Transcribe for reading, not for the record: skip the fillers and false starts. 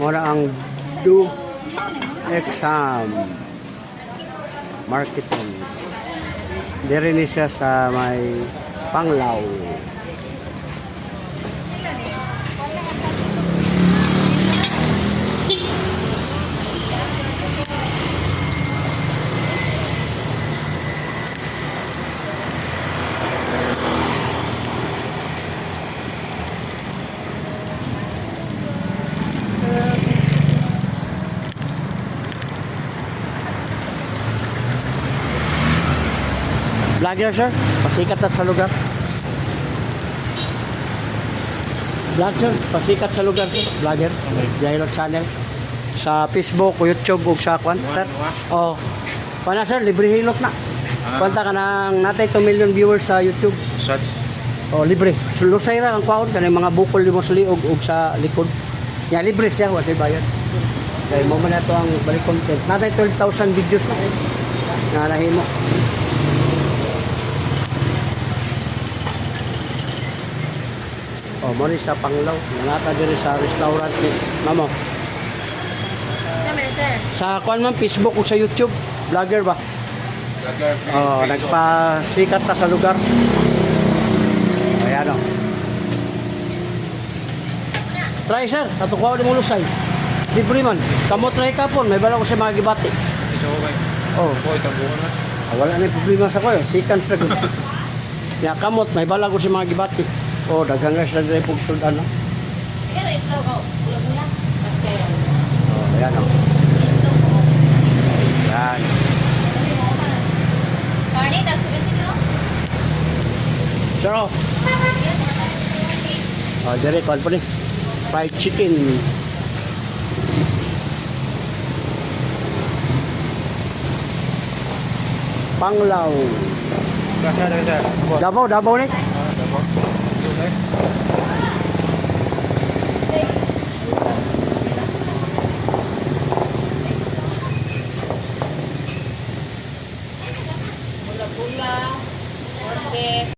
Muna ang do exam marketing. Dire ni siya sa may Panglao. Vlogger sir, pasikat at sa lugar. Vlogger, pasikat sa lugar sir. Vlogger, Jailot channel. Sa Facebook, YouTube, ug sa kwan sir. Oh, pana sir, libre hilot na. Kwanta ka ng natay 2 million viewers sa YouTube. Such. Oh, libre. Lusay ra ang kwaon kanang mga bukol limo sa liog ug sa likod. Ya libre siya, wa tay bayad. Kay mo man ato ang balik content. Natay 12,000 videos na nahimo. Oh, mo ni sa Panglao. Nangata diri sa restaurant ni Mamo. Naman, sir. Sa kwan man Facebook ug sa YouTube, vlogger ba? Vlogger. Oh, nagpasikat ta sa lugar. Ayan o. Try sir, katukwaw di mo lusay. Libre man. Kamo try ka po, may bala ko sa mga gibati. Ito ko ba? Oh, Ko itong buwan na. wala na yung problema sa ko. Sikans na gud. Ya kamot, may bala ko sa mga gibati. Oh, daghang guys na diri pugsudan no. Pero ito, ulo mo lang. Oh, ayan o. Ayan. Carne, tag 70 kilo? Sir, oh. Oh, diri kwan po ni. Fried chicken. Panglao. Kasya na sir. Davao ni. Dabo. Okay.